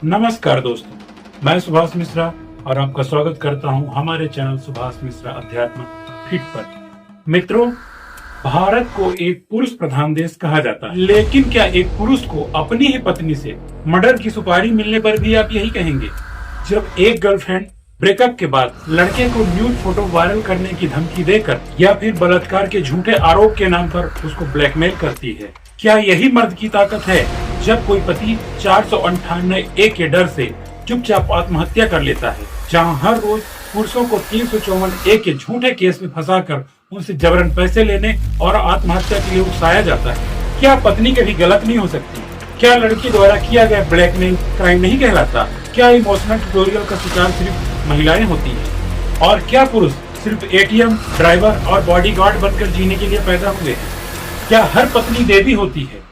नमस्कार दोस्तों, मैं सुभाष मिश्रा और आपका स्वागत करता हूं हमारे चैनल सुभाष मिश्रा अध्यात्म फीड पर। मित्रों, भारत को एक पुरुष प्रधान देश कहा जाता है, लेकिन क्या एक पुरुष को अपनी ही पत्नी से मर्डर की सुपारी मिलने पर भी आप यही कहेंगे? जब एक गर्लफ्रेंड ब्रेकअप के बाद लड़के को न्यूड फोटो वायरल करने की धमकी देकर या फिर बलात्कार के झूठे आरोप के नाम पर उसको ब्लैकमेल करती है, क्या यही मर्द की ताकत है? जब कोई पति 498 ए के डर से चुपचाप आत्महत्या कर लेता है, जहां हर रोज पुरुषों को 354 ए के झूठे केस में फंसाकर उनसे जबरन पैसे लेने और आत्महत्या के लिए उकसाया जाता है, क्या पत्नी कभी गलत नहीं हो सकती? क्या लड़की द्वारा किया गया ब्लैकमेल क्राइम नहीं कहलाता? क्या इमोशनल ट्यूटोरियल का शिकार सिर्फ महिलाएं होती हैं? और क्या पुरुष सिर्फ एटीएम, ड्राइवर और बॉडीगार्ड बनकर जीने के लिए पैदा हुए हैं? क्या हर पत्नी देवी होती है?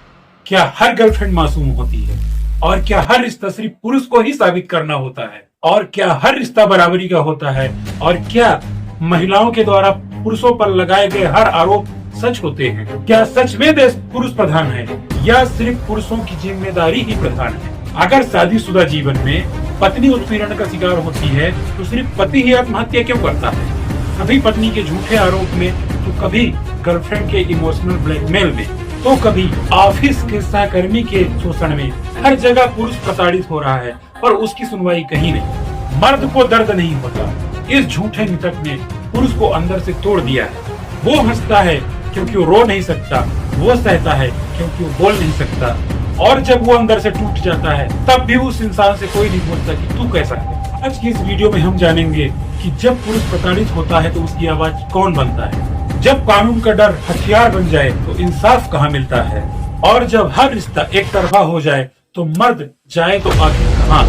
क्या हर गर्लफ्रेंड मासूम होती है? और क्या हर रिश्ता सिर्फ पुरुष को ही साबित करना होता है? और क्या हर रिश्ता बराबरी का होता है? और क्या महिलाओं के द्वारा पुरुषों पर लगाए गए हर आरोप सच होते हैं? क्या सच में देश पुरुष प्रधान है या सिर्फ पुरुषों की जिम्मेदारी ही प्रधान है? अगर शादीशुदा जीवन में पत्नी उत्पीड़न का शिकार होती है तो सिर्फ पति ही आत्महत्या क्यों करता है? कभी पत्नी के झूठे आरोप में, तो कभी गर्लफ्रेंड के इमोशनल ब्लैकमेल में, तो कभी ऑफिस के सहकर्मी के शोषण में। हर जगह पुरुष प्रताड़ित हो रहा है पर उसकी सुनवाई कहीं नहीं। मर्द को दर्द नहीं होता। इस झूठे नितक ने पुरुष को अंदर से तोड़ दिया है। वो हंसता है क्योंकि वो रो नहीं सकता, वो सहता है क्योंकि वो बोल नहीं सकता, और जब वो अंदर से टूट जाता है तब भी उस इंसान से कोई नहीं पूछता कि तू कैसा है। आज की इस वीडियो में हम जानेंगे कि जब पुरुष प्रताड़ित होता है तो उसकी आवाज कौन बनता है, जब कानून का डर हथियार बन जाए तो इंसाफ कहाँ मिलता है, और जब हर रिश्ता एक तरफा हो जाए तो मर्द जाए तो आखिर कहाँ।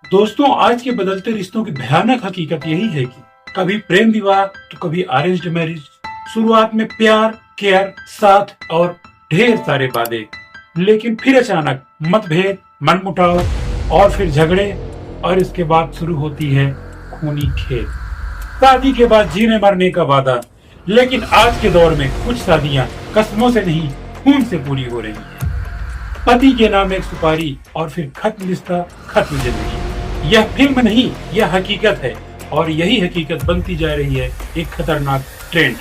दोस्तों, आज के बदलते रिश्तों की भयानक हकीकत यही है कि कभी प्रेम विवाह तो कभी अरेंज्ड मैरिज। शुरुआत में प्यार, केयर, साथ और ढेर सारे वादे, लेकिन फिर अचानक मतभेद, मनमुटाव और फिर झगड़े, और इसके बाद शुरू होती है खूनी खेल। शादी के बाद जीने मरने का वादा, लेकिन आज के दौर में कुछ शादियां कसमों से नहीं खून से पूरी हो रही है। पति के नाम एक सुपारी और फिर खत्म रिश्ता, खत्म जिंदगी। यह फिल्म नहीं, यह हकीकत है, और यही हकीकत बनती जा रही है एक खतरनाक ट्रेंड।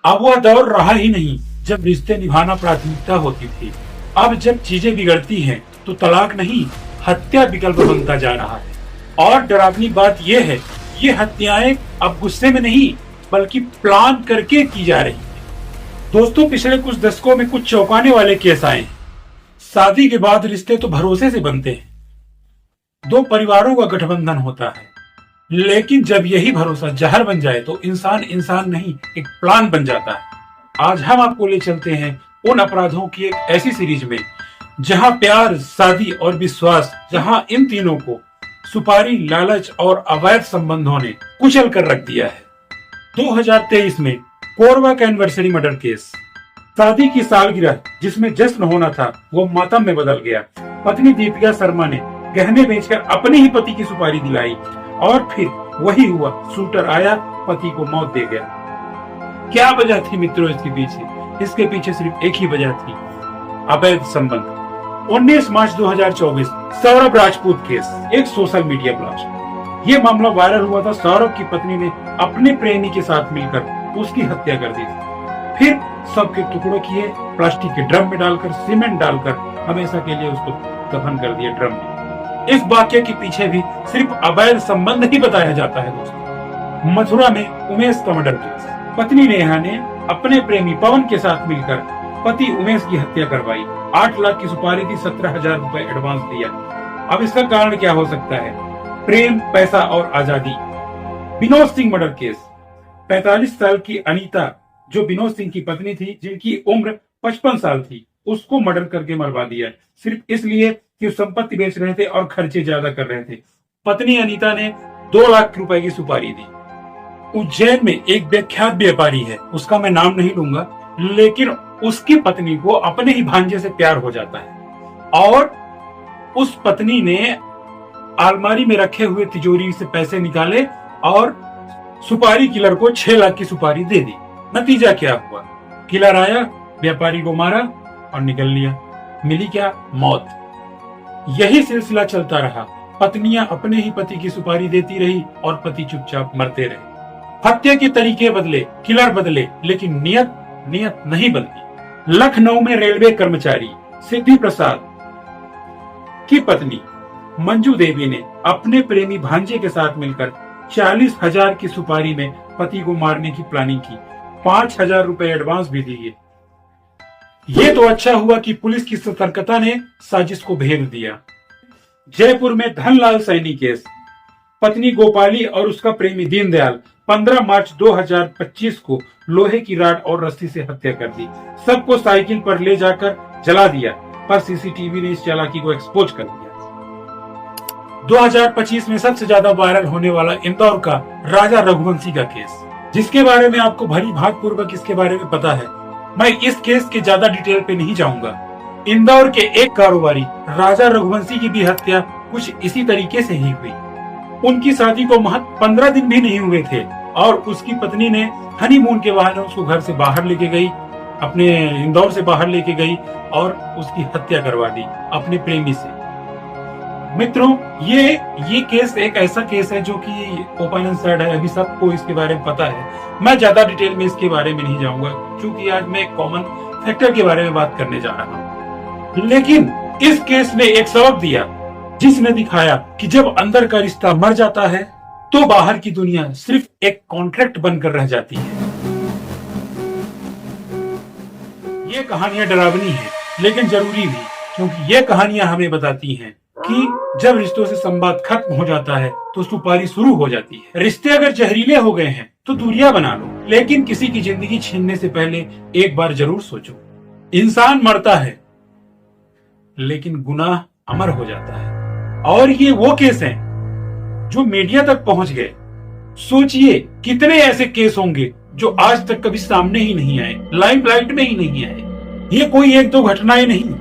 अब वह दौर रहा ही नहीं जब रिश्ते निभाना प्राथमिकता होती थी। अब जब चीजें बिगड़ती हैं तो तलाक नहीं, हत्या विकल्प बनता जा रहा है। और डरावनी बात यह है, ये हत्याएं अब गुस्से में नहीं बल्कि प्लान करके की जा रही है। दोस्तों, पिछले कुछ दशकों में कुछ चौंकाने वाले केस आए हैं। शादी के बाद रिश्ते तो भरोसे से बनते हैं, दो परिवारों का गठबंधन होता है, लेकिन जब यही भरोसा जहर बन जाए तो इंसान इंसान नहीं एक प्लान बन जाता है। आज हम आपको ले चलते हैं उन अपराधों की एक ऐसी सीरीज में जहां प्यार, शादी और विश्वास, जहां इन तीनों को सुपारी, लालच और अवैध संबंधों ने कुचल कर रख दिया है। 2023 में कोरबा का एनिवर्सरी मर्डर केस। शादी की सालगिरह जिसमें जश्न होना था वो मातम में बदल गया। पत्नी दीपिका शर्मा ने गहने बेचकर अपने ही पति की सुपारी दिलाई, और फिर वही हुआ, शूटर आया, पति को मौत दे गया। क्या वजह थी मित्रों इसके पीछे? इसके पीछे सिर्फ एक ही वजह थी, अवैध संबंध। 19 मार्च 2024 सौरभ राजपूत केस, एक सोशल मीडिया ब्लास्ट। ये मामला वायरल हुआ था। सौरभ की पत्नी ने अपने प्रेमी के साथ मिलकर उसकी हत्या कर दी थी, फिर सबके टुकड़ों किए, प्लास्टिक के ड्रम में डालकर, सीमेंट डालकर हमेशा के लिए उसको दफन कर दिया ड्रम में। इस वाक्य के पीछे भी सिर्फ अवैध संबंध ही बताया जाता है दोस्तों। मथुरा में उमेश का मर्डर केस। पत्नी नेहा ने अपने प्रेमी पवन के साथ मिलकर पति उमेश की हत्या करवाई। 8 लाख की सुपारी दी, 17,000 रुपए एडवांस दिया। अब इसका कारण क्या हो सकता है? प्रेम, पैसा और आजादी। Vinod Singh murder case. 45 साल की अनीता, जो विनोद सिंह की पत्नी थी, जिनकी उम्र 55 साल थी, उसको मर्डर करके मरवा दिया, सिर्फ इसलिए कि संपत्ति बेच रहे थे और खर्चे ज्यादा कर रहे थे। पत्नी अनीता ने 2 लाख रुपए की सुपारी दी। उज्जैन में एक विख्यात व्यापारी है, उसका मैं नाम नहीं लूंगा, लेकिन उसकी पत्नी को अपने ही भांजे से प्यार हो जाता है, और उस पत्नी ने अलमारी में रखे हुए तिजोरी से पैसे निकाले और सुपारी किलर को 6 लाख की सुपारी दे दी। नतीजा क्या हुआ? किलर आया, व्यापारी को मारा और निकल लिया। मिली क्या? मौत। यही सिलसिला चलता रहा। पत्नियां अपने ही पति की सुपारी देती रही और पति चुपचाप मरते रहे। हत्या के तरीके बदले, किलर बदले, लेकिन नियत नहीं बदली। लखनऊ में रेलवे कर्मचारी सिद्धि प्रसाद की पत्नी मंजू देवी ने अपने प्रेमी भांजे के साथ मिलकर 40,000 की सुपारी में पति को मारने की प्लानिंग की। 5,000 रुपए एडवांस भी दिए। ये तो अच्छा हुआ कि पुलिस की सतर्कता ने साजिश को भेद दिया। जयपुर में धनलाल सैनी केस। पत्नी गोपाली और उसका प्रेमी दीनदयाल 15 मार्च 2025 को लोहे की राड और रस्सी से हत्या कर दी। सबको साइकिल पर ले जाकर जला दिया, पर सीसीटीवी ने इस चालाकी को एक्सपोज कर दिया। 2025 में सबसे ज्यादा वायरल होने वाला इंदौर का राजा रघुवंशी का केस, जिसके बारे में आपको भली भाग पूर्वक इसके बारे में पता है। मैं इस केस के ज्यादा डिटेल पे नहीं जाऊंगा। इंदौर के एक कारोबारी राजा रघुवंशी की भी हत्या कुछ इसी तरीके से ही हुई। उनकी शादी को महज 15 दिन भी नहीं हुए थे और उसकी पत्नी ने हनीमून के बहाने उसको घर से बाहर लेके गई, अपने इंदौर से बाहर लेके गई और उसकी हत्या करवा दी अपने प्रेमी से। मित्रों, ये केस एक ऐसा केस है जो कि ओपन एंड साइड है। अभी सबको इसके बारे में पता है। मैं ज्यादा डिटेल में इसके बारे में नहीं जाऊंगा, क्योंकि आज मैं एक कॉमन फैक्टर के बारे में बात करने जा रहा हूँ। लेकिन इस केस ने एक सबक दिया, जिसने दिखाया कि जब अंदर का रिश्ता मर जाता है तो बाहर की दुनिया सिर्फ एक कॉन्ट्रैक्ट बनकर रह जाती है। ये कहानियां डरावनी है, लेकिन जरूरी भी, क्योंकि ये कहानियां हमें बताती हैं कि जब रिश्तों से संवाद खत्म हो जाता है तो सुपारी शुरू हो जाती है। रिश्ते अगर जहरीले हो गए हैं तो दूरियां बना लो, लेकिन किसी की जिंदगी छीनने से पहले एक बार जरूर सोचो। इंसान मरता है, लेकिन गुनाह अमर हो जाता है। और ये वो केस हैं जो मीडिया तक पहुंच गए। सोचिए कितने ऐसे केस होंगे जो आज तक कभी सामने ही नहीं आए, लाइमलाइट में ही नहीं आए। ये कोई एक दो घटनाएं नहीं,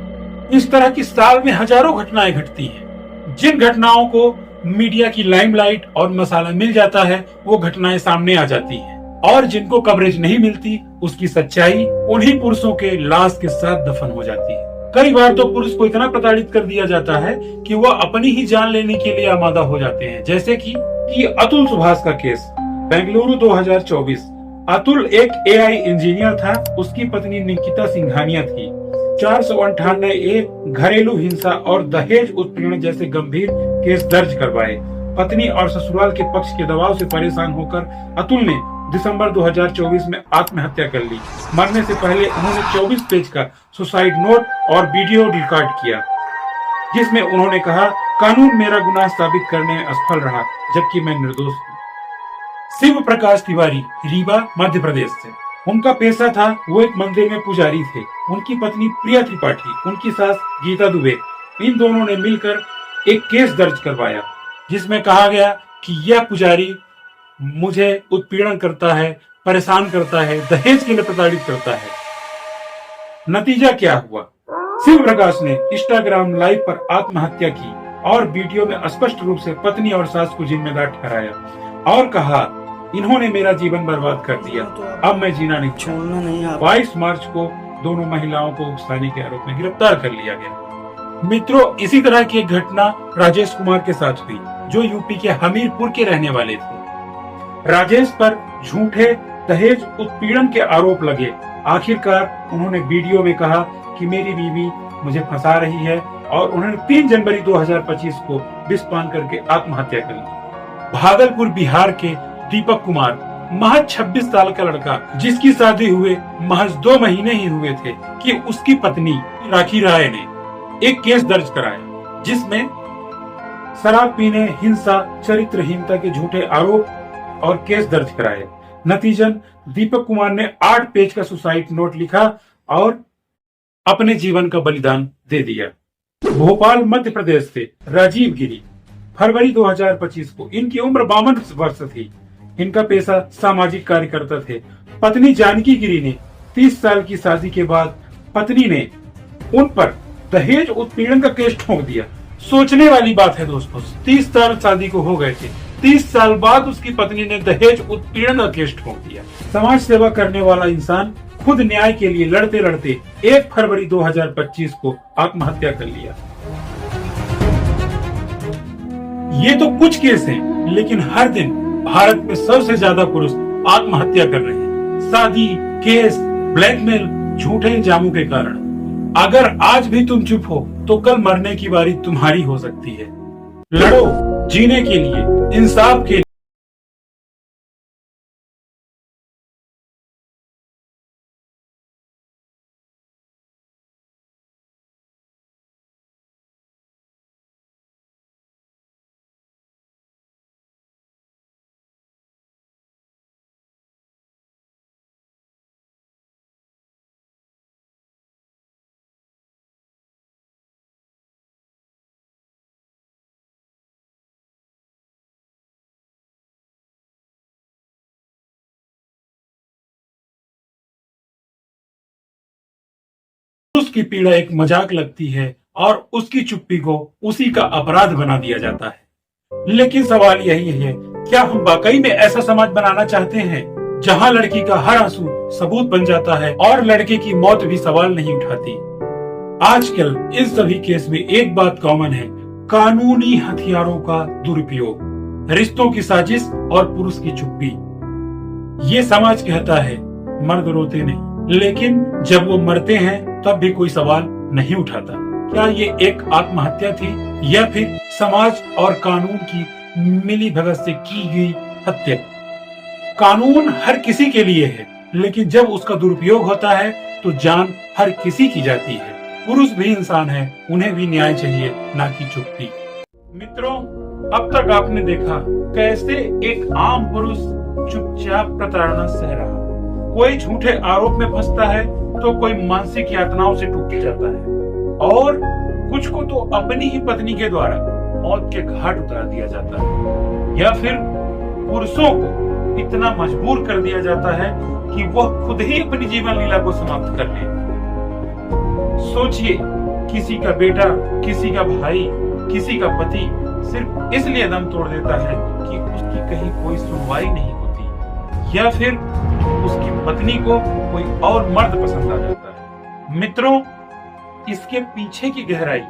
इस तरह की साल में हजारों घटनाएं घटती हैं। जिन घटनाओं को मीडिया की लाइमलाइट और मसाला मिल जाता है, वो घटनाएं सामने आ जाती हैं, और जिनको कवरेज नहीं मिलती, उसकी सच्चाई उन्हीं पुरुषों के लाश के साथ दफन हो जाती है। कई बार तो पुरुष को इतना प्रताड़ित कर दिया जाता है कि वह अपनी ही जान लेने के लिए आमादा हो जाते हैं। जैसे कि अतुल सुभाष का केस, बेंगलुरु 2024। अतुल एक एआई इंजीनियर था, उसकी पत्नी निकिता सिंघानिया थी। 498 घरेलू हिंसा और दहेज उत्पीड़न जैसे गंभीर केस दर्ज करवाए। पत्नी और ससुराल के पक्ष के दबाव से परेशान होकर अतुल ने दिसंबर 2024 में आत्महत्या कर ली। मरने से पहले उन्होंने 24 पेज का सुसाइड नोट और वीडियो रिकॉर्ड किया, जिसमें उन्होंने कहा, कानून मेरा गुनाह साबित करने में असफल रहा, जबकि मैं निर्दोष हूँ। शिव प्रकाश तिवारी, रीवा, मध्य प्रदेश से। उनका पेशा था, वो एक मंदिर में पुजारी थे। उनकी पत्नी प्रिया त्रिपाठी, उनकी सास गीता दुबे, इन दोनों ने मिलकर एक केस दर्ज करवाया, जिसमें कहा गया कि यह पुजारी मुझे उत्पीड़न करता है, परेशान करता है, दहेज के लिए प्रताड़ित करता है। नतीजा क्या हुआ? शिव प्रकाश ने इंस्टाग्राम लाइव पर आत्महत्या की और वीडियो में स्पष्ट रूप से पत्नी और सास को जिम्मेदार ठहराया और कहा, इन्होंने मेरा जीवन बर्बाद कर दिया, अब मैं जीना नहीं चाहता। 22 मार्च को दोनों महिलाओं को उकसाने के आरोप में गिरफ्तार कर लिया गया। मित्रों, इसी तरह की एक घटना राजेश कुमार के साथ हुई, जो यूपी के हमीरपुर के रहने वाले थे। राजेश पर झूठे दहेज उत्पीड़न के आरोप लगे। आखिरकार उन्होंने वीडियो में कहा कि मेरी बीवी मुझे फंसा रही है, और उन्होंने 3 जनवरी 2025 को विषपान करके आत्महत्या कर ली। भागलपुर बिहार के दीपक कुमार, महज 26 साल का लड़का, जिसकी शादी हुए महज 2 महीने ही हुए थे, कि उसकी पत्नी राखी राय ने एक केस दर्ज कराया, जिसमें शराब पीने, हिंसा, चरित्रहीनता के झूठे आरोप और केस दर्ज कराए। नतीजन दीपक कुमार ने 8 पेज का सुसाइड नोट लिखा और अपने जीवन का बलिदान दे दिया। भोपाल, मध्य प्रदेश से राजीव गिरी, फरवरी 2025 को। इनकी उम्र 52 वर्ष थी। इनका पेशा सामाजिक कार्यकर्ता थे। पत्नी जानकी गिरी ने 30 साल की शादी के बाद पत्नी ने उन पर दहेज उत्पीड़न का केस ठोक दिया। सोचने वाली बात है दोस्तों, 30 साल शादी को हो गए थे, 30 साल बाद उसकी पत्नी ने दहेज उत्पीड़न का केस ठोक दिया। समाज सेवा करने वाला इंसान खुद न्याय के लिए लड़ते लड़ते 1 फरवरी 2025 को आत्महत्या कर लिया। ये तो कुछ केस हैं, लेकिन हर दिन भारत में सबसे ज्यादा पुरुष आत्महत्या कर रहे हैं, शादी, केस, ब्लैकमेल, झूठे इल्जामों के कारण। अगर आज भी तुम चुप हो तो कल मरने की बारी तुम्हारी हो सकती है। लड़ो जीने के लिए, इंसाफ के लिए। उसकी पीड़ा एक मजाक लगती है और उसकी चुप्पी को उसी का अपराध बना दिया जाता है। लेकिन सवाल यही है, क्या हम वाकई में ऐसा समाज बनाना चाहते हैं जहां लड़की का हर आंसू सबूत बन जाता है और लड़के की मौत भी सवाल नहीं उठाती? आजकल इन सभी केस में एक बात कॉमन है, कानूनी हथियारों का दुरुपयोग, रिश्तों की साजिश और पुरुष की चुप्पी। ये समाज कहता है मर्द रोते नहीं, लेकिन जब वो मरते हैं तब भी कोई सवाल नहीं उठाता। क्या ये एक आत्महत्या थी या फिर समाज और कानून की मिलीभगत से की गई हत्या? कानून हर किसी के लिए है, लेकिन जब उसका दुरुपयोग होता है तो जान हर किसी की जाती है। पुरुष भी इंसान है, उन्हें भी न्याय चाहिए, ना कि चुप्पी। मित्रों, अब तक आपने देखा कैसे एक आम पुरुष चुपचाप प्रताड़ना सह रहा, कोई झूठे आरोप में फंसता है तो कोई मानसिक यातनाओं से टूट जाता है, और कुछ को तो अपनी ही पत्नी के द्वारा मौत के घाट उतार दिया जाता है, या फिर पुरुषों को इतना मजबूर कर दिया जाता है कि वह खुद ही अपनी जीवन लीला को समाप्त कर ले। सोचिए, किसी का बेटा, किसी का भाई, किसी का पति सिर्फ इसलिए दम तोड़ देता है कि उसकी कहीं कोई सुनवाई नहीं होती, या फिर उसकी पत्नी को कोई और मर्द पसंद आ जाता है। मित्रों, इसके पीछे की गहराई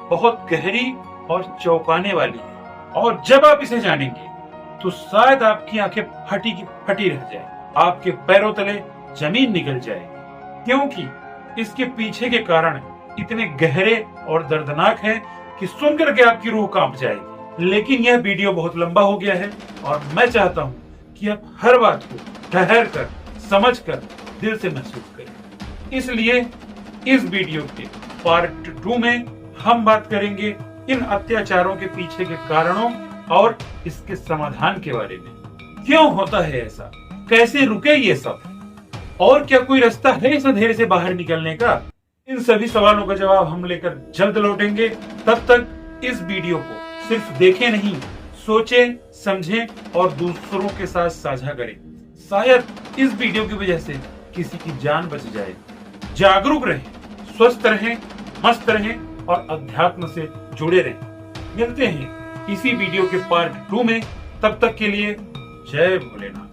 बहुत गहरी और चौंकाने वाली है, और जब आप इसे जानेंगे तो शायद आपकी आंखें फटी की फटी रह जाए, आपके पैरों तले जमीन निकल जाए, क्योंकि इसके पीछे के कारण इतने गहरे और दर्दनाक हैं कि सुनकर के आपकी रूह कांप जाएगी। लेकिन यह वीडियो बहुत लंबा हो गया है और मैं चाहता हूं कि आप हर बात को ठहर कर, समझ कर, दिल से महसूस करें। इसलिए इस वीडियो के पार्ट 2 में हम बात करेंगे इन अत्याचारों के पीछे के कारणों और इसके समाधान के बारे में। क्यों होता है ऐसा, कैसे रुके ये सब, और क्या कोई रास्ता है इस अंधेरे से बाहर निकलने का? इन सभी सवालों का जवाब हम लेकर जल्द लौटेंगे। तब तक इस वीडियो को सिर्फ देखें नहीं, सोचें, समझें और दूसरों के साथ साझा करें। शायद इस वीडियो की वजह से किसी की जान बच जाए। जागरूक रहें, स्वस्थ रहें, मस्त रहें और अध्यात्म से जुड़े रहें। मिलते हैं इसी वीडियो के पार्ट 2 में। तब तक के लिए जय भोलेनाथ।